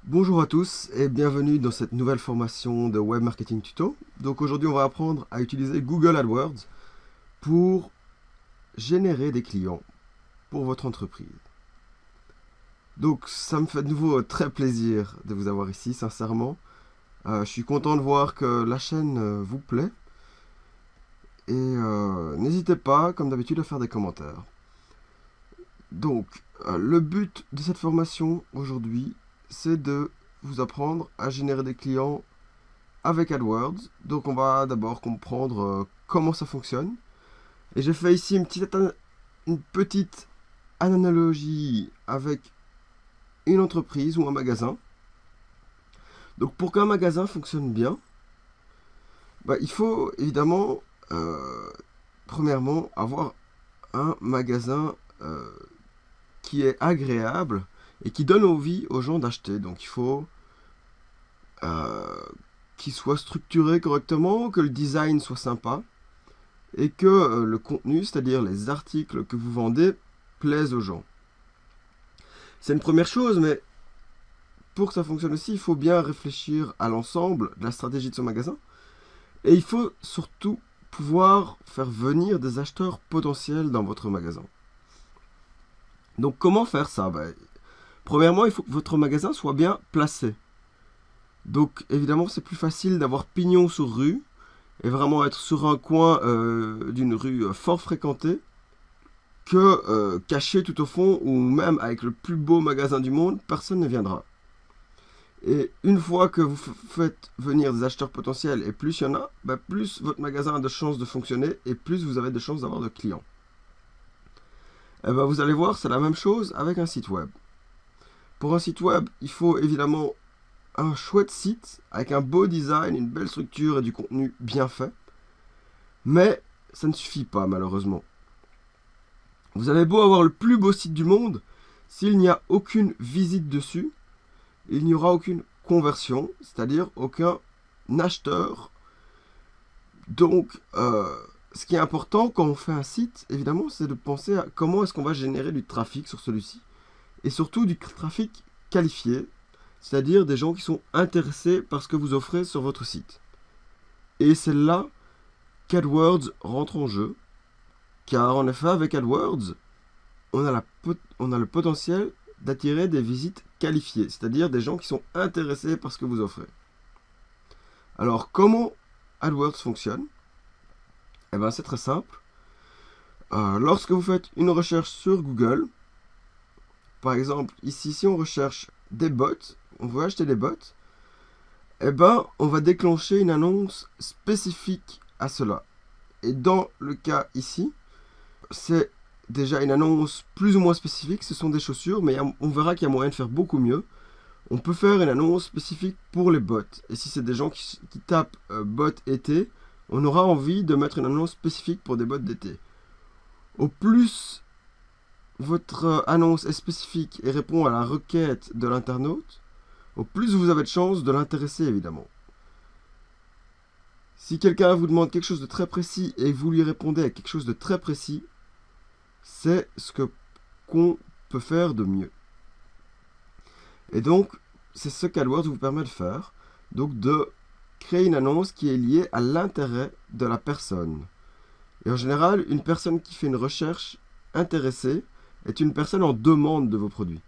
Bonjour à tous et bienvenue dans cette nouvelle formation de Web Marketing Tuto. Donc aujourd'hui on va apprendre à utiliser Google AdWords pour générer des clients pour votre entreprise. Donc ça me fait de nouveau très plaisir de vous avoir ici, sincèrement. Je suis content de voir que la chaîne vous plaît. Et n'hésitez pas, comme d'habitude, à faire des commentaires. Donc, le but de cette formation aujourd'hui, c'est de vous apprendre à générer des clients avec AdWords. Donc on va d'abord comprendre comment ça fonctionne. Et j'ai fait ici une petite analogie avec une entreprise ou un magasin. Donc pour qu'un magasin fonctionne bien, il faut évidemment, premièrement, avoir un magasin qui est agréable et qui donne envie aux gens d'acheter. Donc il faut qu'il soit structuré correctement, que le design soit sympa et que le contenu, c'est-à-dire les articles que vous vendez, plaisent aux gens. C'est une première chose, mais pour que ça fonctionne aussi, il faut bien réfléchir à l'ensemble de la stratégie de ce magasin. Et il faut surtout pouvoir faire venir des acheteurs potentiels dans votre magasin. Donc comment faire ça? Premièrement, il faut que votre magasin soit bien placé. Donc évidemment, c'est plus facile d'avoir pignon sur rue et vraiment être sur un coin d'une rue fort fréquentée que caché tout au fond, ou même avec le plus beau magasin du monde, personne ne viendra. Et une fois que vous faites venir des acheteurs potentiels, et plus il y en a, plus votre magasin a de chances de fonctionner, et plus vous avez de chances d'avoir de clients. Et vous allez voir, c'est la même chose avec un site web. Pour un site web, il faut évidemment un chouette site, avec un beau design, une belle structure et du contenu bien fait. Mais ça ne suffit pas, malheureusement. Vous avez beau avoir le plus beau site du monde, s'il n'y a aucune visite dessus, il n'y aura aucune conversion, c'est-à-dire aucun acheteur. Donc, ce qui est important quand on fait un site, évidemment, c'est de penser à comment est-ce qu'on va générer du trafic sur celui-ci. Et surtout du trafic qualifié, c'est-à-dire des gens qui sont intéressés par ce que vous offrez sur votre site. Et c'est là qu'AdWords rentre en jeu, car en effet, avec AdWords, on a le potentiel d'attirer des visites qualifiées, c'est-à-dire des gens qui sont intéressés par ce que vous offrez. Alors, comment AdWords fonctionne? C'est très simple. Lorsque vous faites une recherche sur Google, par exemple, ici, si on recherche des bots, on veut acheter des bots, on va déclencher une annonce spécifique à cela. Et dans le cas ici, c'est déjà une annonce plus ou moins spécifique, ce sont des chaussures, mais on verra qu'il y a moyen de faire beaucoup mieux. On peut faire une annonce spécifique pour les bots. Et si c'est des gens qui tapent bots été, on aura envie de mettre une annonce spécifique pour des bots d'été. Au plus votre annonce est spécifique et répond à la requête de l'internaute, au plus vous avez de chances de l'intéresser, évidemment. Si quelqu'un vous demande quelque chose de très précis et vous lui répondez à quelque chose de très précis, c'est ce qu'on peut faire de mieux. Et donc, c'est ce qu'AdWords vous permet de faire. Donc, de créer une annonce qui est liée à l'intérêt de la personne. Et en général, une personne qui fait une recherche intéressée est une personne en demande de vos produits.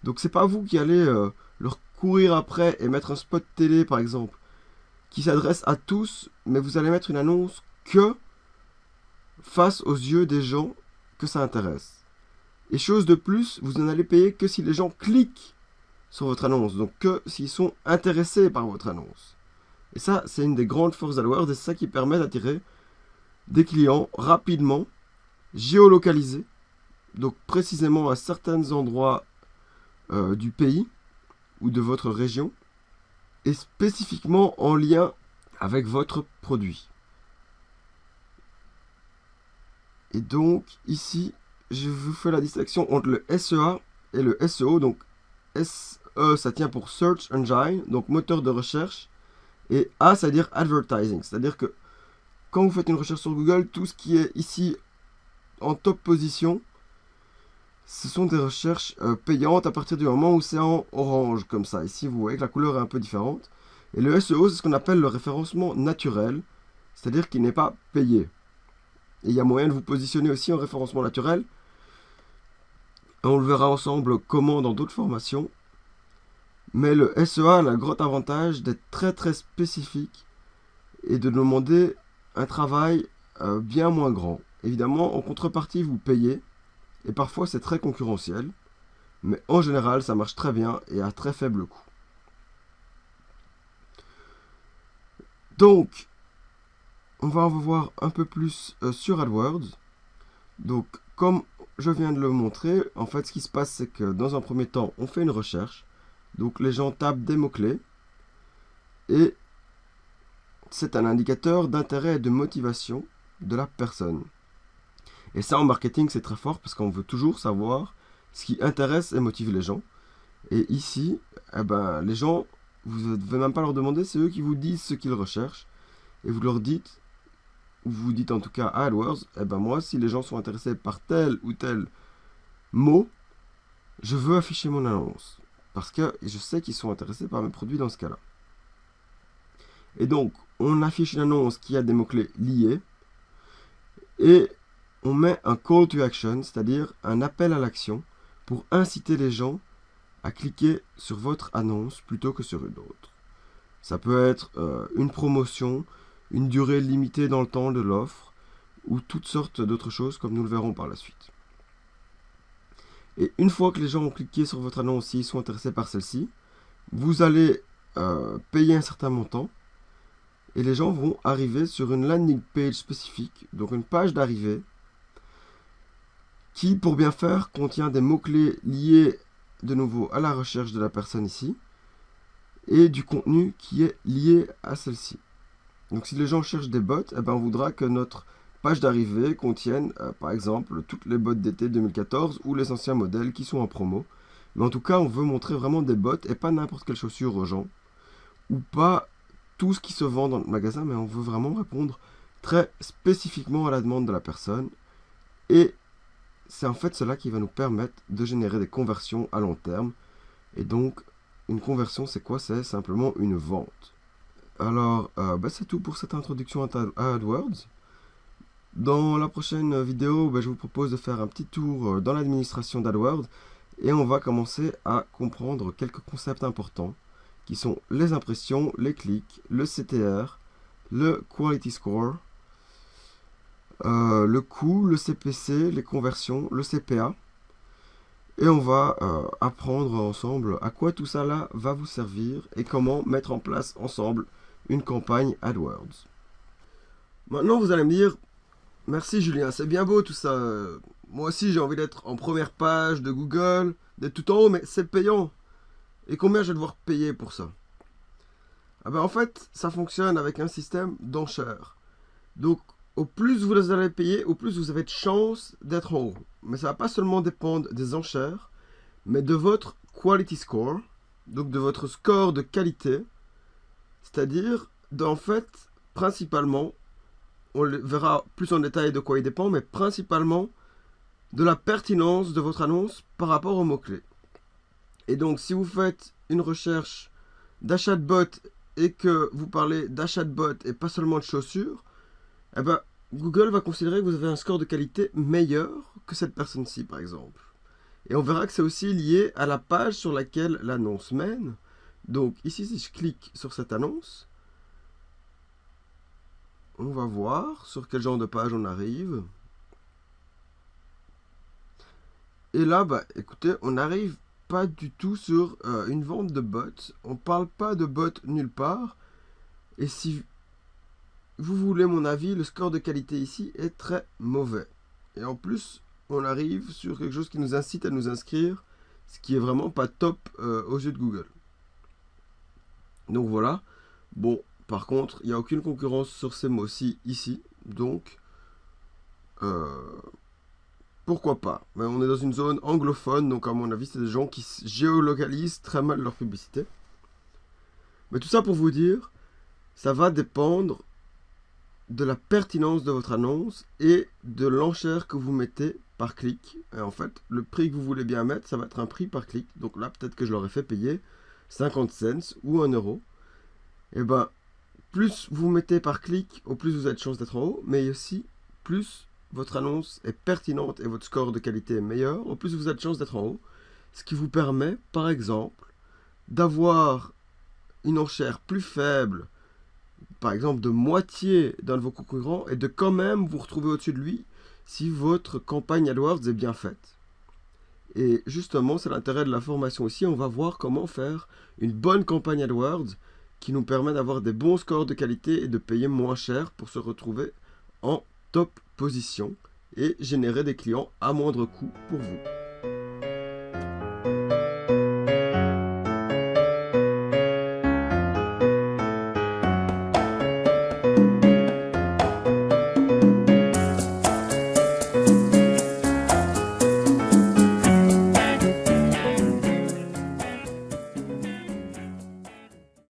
Donc, c'est pas vous qui allez leur courir après et mettre un spot télé, par exemple, qui s'adresse à tous, mais vous allez mettre une annonce que face aux yeux des gens que ça intéresse. Et chose de plus, vous n'en allez payer que si les gens cliquent sur votre annonce, donc que s'ils sont intéressés par votre annonce. Et ça, c'est une des grandes forces d'AdWords, et c'est ça qui permet d'attirer des clients rapidement, géolocalisés, donc précisément à certains endroits du pays ou de votre région, et spécifiquement en lien avec votre produit. Et donc, ici, je vous fais la distinction entre le SEA et le SEO. Donc, SE, ça tient pour Search Engine, donc moteur de recherche. Et A, ça veut dire Advertising. C'est-à-dire que quand vous faites une recherche sur Google, tout ce qui est ici en top position, ce sont des recherches payantes à partir du moment où c'est en orange, comme ça. Ici, vous voyez que la couleur est un peu différente. Et le SEO, c'est ce qu'on appelle le référencement naturel, c'est-à-dire qu'il n'est pas payé. Et il y a moyen de vous positionner aussi en référencement naturel. On le verra ensemble comment dans d'autres formations. Mais le SEA a le grand avantage d'être très très spécifique et de demander un travail bien moins grand. Évidemment, en contrepartie, vous payez, et parfois c'est très concurrentiel, mais en général, ça marche très bien et à très faible coût. Donc, on va en voir un peu plus sur AdWords. Donc, comme je viens de le montrer, en fait, ce qui se passe, c'est que dans un premier temps, on fait une recherche. Donc, les gens tapent des mots-clés. Et c'est un indicateur d'intérêt et de motivation de la personne. Et ça, en marketing, c'est très fort parce qu'on veut toujours savoir ce qui intéresse et motive les gens. Et ici, eh ben, les gens, vous ne devez même pas leur demander, c'est eux qui vous disent ce qu'ils recherchent. Et vous leur dites, ou vous dites en tout cas à AdWords, eh ben moi, si les gens sont intéressés par tel ou tel mot, je veux afficher mon annonce. Parce que je sais qu'ils sont intéressés par mes produits dans ce cas-là. Et donc, on affiche une annonce qui a des mots-clés liés. Et on met un call to action, c'est-à-dire un appel à l'action, pour inciter les gens à cliquer sur votre annonce plutôt que sur une autre. Ça peut être une promotion, une durée limitée dans le temps de l'offre, ou toutes sortes d'autres choses comme nous le verrons par la suite. Et une fois que les gens ont cliqué sur votre annonce, s'ils sont intéressés par celle-ci, vous allez payer un certain montant, et les gens vont arriver sur une landing page spécifique, donc une page d'arrivée, qui, pour bien faire, contient des mots-clés liés de nouveau à la recherche de la personne ici, et du contenu qui est lié à celle-ci. Donc si les gens cherchent des bottes, eh ben, on voudra que notre page d'arrivée contienne, par exemple, toutes les bottes d'été 2014 ou les anciens modèles qui sont en promo. Mais en tout cas, on veut montrer vraiment des bottes et pas n'importe quelle chaussure aux gens, ou pas tout ce qui se vend dans le magasin, mais on veut vraiment répondre très spécifiquement à la demande de la personne. Et c'est en fait cela qui va nous permettre de générer des conversions à long terme. Et donc, une conversion, c'est quoi? C'est simplement une vente. Alors, c'est tout pour cette introduction à AdWords. Dans la prochaine vidéo, je vous propose de faire un petit tour dans l'administration d'AdWords et on va commencer à comprendre quelques concepts importants qui sont les impressions, les clics, le CTR, le Quality Score, le coût, le CPC, les conversions, le CPA. Et on va apprendre ensemble à quoi tout ça là va vous servir et comment mettre en place ensemble une campagne AdWords. Maintenant, vous allez me dire, merci Julien, c'est bien beau tout ça. Moi aussi, j'ai envie d'être en première page de Google, d'être tout en haut, mais c'est payant. Et combien je vais devoir payer pour ça? En fait, ça fonctionne avec un système d'enchères. Donc, au plus vous allez payer, au plus vous avez de chances d'être en haut. Mais ça va pas seulement dépendre des enchères, mais de votre quality score, donc de votre score de qualité. C'est-à-dire, en fait, principalement, on verra plus en détail de quoi il dépend, mais principalement de la pertinence de votre annonce par rapport aux mots-clés. Et donc, si vous faites une recherche d'achat de bottes et que vous parlez d'achat de bottes et pas seulement de chaussures, Google va considérer que vous avez un score de qualité meilleur que cette personne-ci, par exemple. Et on verra que c'est aussi lié à la page sur laquelle l'annonce mène. Donc, ici, si je clique sur cette annonce, on va voir sur quel genre de page on arrive. Et là, écoutez, on n'arrive pas du tout sur une vente de bots. On parle pas de bots nulle part. Et si vous voulez mon avis, le score de qualité ici est très mauvais. Et en plus, on arrive sur quelque chose qui nous incite à nous inscrire, ce qui est vraiment pas top aux yeux de Google. Donc voilà. Bon, par contre, il n'y a aucune concurrence sur ces mots-ci ici. Donc, pourquoi pas? Mais on est dans une zone anglophone, donc à mon avis, c'est des gens qui géolocalisent très mal leur publicité. Mais tout ça pour vous dire, ça va dépendre de la pertinence de votre annonce et de l'enchère que vous mettez par clic. Et en fait, le prix que vous voulez bien mettre, ça va être un prix par clic. Donc là, peut-être que je leur ai fait payer 50 cents ou 1 euro. Et ben, plus vous mettez par clic, au plus vous avez de chances d'être en haut, mais aussi plus votre annonce est pertinente et votre score de qualité est meilleur, au plus vous avez de chances d'être en haut. Ce qui vous permet, par exemple, d'avoir une enchère plus faible, par exemple de moitié d'un de vos concurrents, et de quand même vous retrouver au-dessus de lui si votre campagne AdWords est bien faite. Et justement, c'est l'intérêt de la formation aussi, on va voir comment faire une bonne campagne AdWords qui nous permet d'avoir des bons scores de qualité et de payer moins cher pour se retrouver en top position et générer des clients à moindre coût pour vous.